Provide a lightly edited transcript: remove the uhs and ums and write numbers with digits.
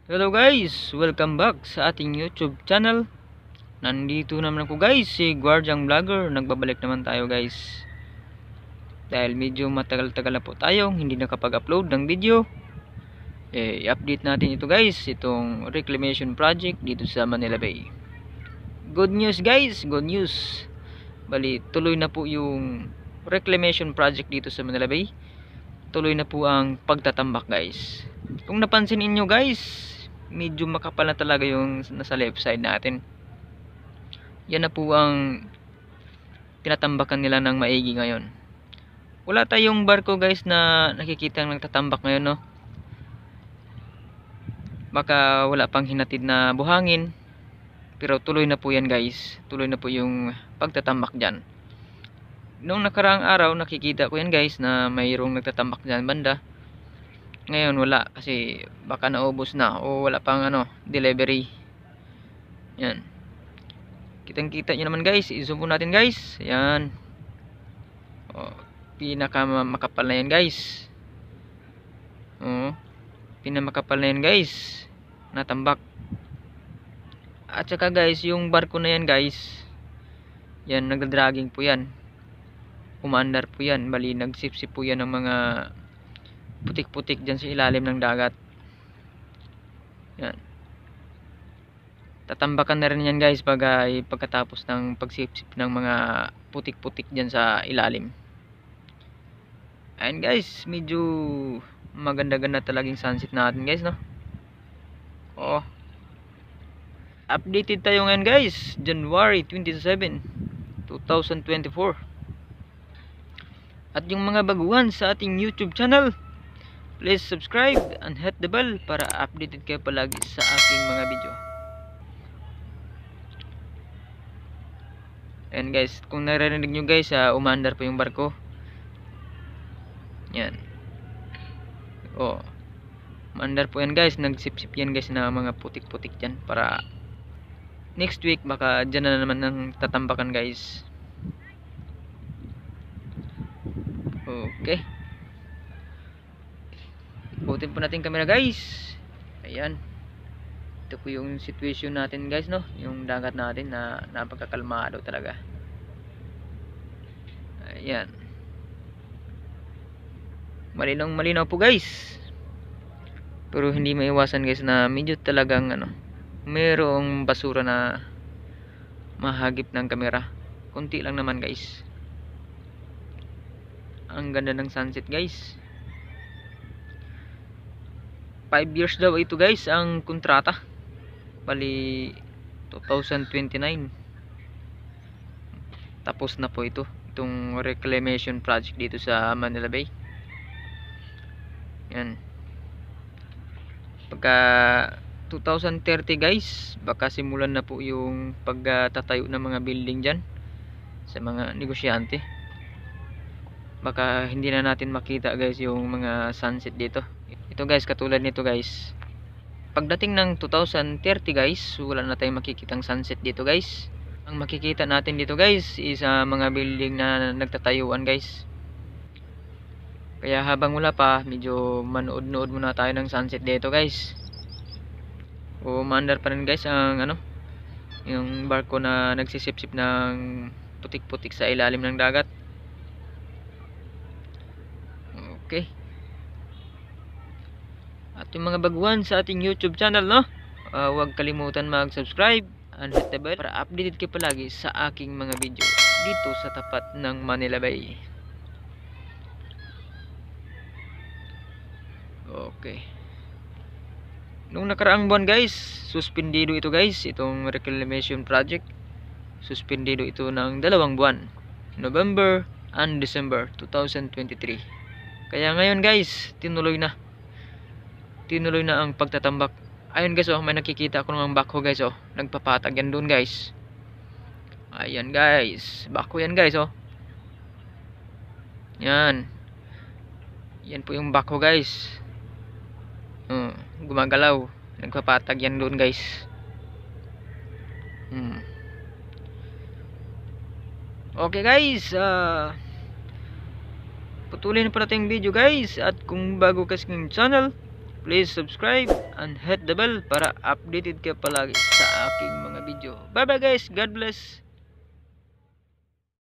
Hello guys, welcome back sa ating YouTube channel. Nandito naman ako guys, si Guardiang Vlogger. Nagbabalik naman tayo guys. Dahil medyo matagal-tagal na po tayong hindi nakapag-upload ng video. I-update natin ito guys, itong reclamation project dito sa Manila Bay. Good news guys, good news. Bali, tuloy na po yung reclamation project dito sa Manila Bay. Tuloy na po ang pagtatambak guys. Kung napansin niyo guys, medyo makapal na talaga yung nasa left side natin. Yan na po ang tinatambakan nila ng maigi ngayon. Wala tayong barko guys na nakikita nagtatambak ngayon, no? Baka wala pang hinatid na buhangin, pero tuloy na po yan guys. Tuloy na po yung pagtatambak dyan. Noong nakaraang araw nakikita ko yan guys na mayroong nagtatambak dyan banda. Ngayon wala kasi baka naubos na o wala pang delivery. Yan. Kitang kita nyo naman guys. I-zoom po natin guys. Yan. Pinaka makapal na yan guys. Pinamakapal na yan guys. Natambak. At saka guys, yung barko na yan guys, yan nagdadragging po yan. Umaandar po yan. Bali nagsipsip po yan ng mga putik-putik dyan sa ilalim ng dagat. Yan. Tatambakan na rin yan guys pagkatapos ng pagsipsip ng mga putik-putik dyan sa ilalim. Ayan guys, medyo maganda-ganda talagang sunset natin guys, no? Updated tayo ngayon guys, January 27, 2024. At yung mga baguhan sa ating YouTube channel, please subscribe and hit the bell para updated kayo palagi sa aking mga video. And guys, kung naririnig nyo guys, umaandar pa yung barko. Yan. Umaandar po yan guys. Nagsipsip yan guys na mga putik-putik dyan. Para next week baka dyan na naman ng tatambakan guys. Okay. Ikutin po natin camera guys. Ayan. Ito po yung situation natin guys, no? Yung dagat natin na napakakalmado talaga. Ayan. Malinaw po guys. Pero hindi maiwasan guys na medyo talagang mayroong basura na mahagip ng camera. Kunti lang naman guys. Ang ganda ng sunset guys. 5 years daw ito guys ang kontrata. Bali 2029 tapos na po itong reclamation project dito sa Manila Bay. Yan. Pagka 2030 guys, baka simulan na po yung pagtatayo ng mga building dyan sa mga negosyante. Baka hindi na natin makita guys yung mga sunset dito. Ito guys, katulad nito guys, pagdating ng 2030 guys, wala na tayong makikitang sunset dito guys. Ang makikita natin dito guys is mga building na nagtatayuan guys. Kaya habang wala pa, medyo manood-nood muna tayo ng sunset dito guys. Maandar pa rin guys ang yung barko na nagsisipsip ng putik-putik sa ilalim ng dagat. Okay. At yung mga baguhan sa ating YouTube channel, no? Huwag kalimutan mag-subscribe and hit the bell para updated kayo palagi sa aking mga video dito sa tapat ng Manila Bay. Okay. Nung nakaraang buwan guys, suspendido ito guys, itong reclamation project. Suspendido ito ng 2 buwan, November and December 2023. Kaya ngayon guys, tinuloy na ang pagtatambak. Ayun guys, may nakikita ako ng backhoe guys, nagpapatag yan doon guys. Ayan guys, backhoe yan guys, yan po yung backhoe guys. Gumagalaw, nagpapatag yan doon guys. Okay guys, patuloy na pala tayong video guys. At kung bago ka sa aking channel, please subscribe and hit the bell para updated ka palagi sa aking mga video. Bye bye guys, God bless.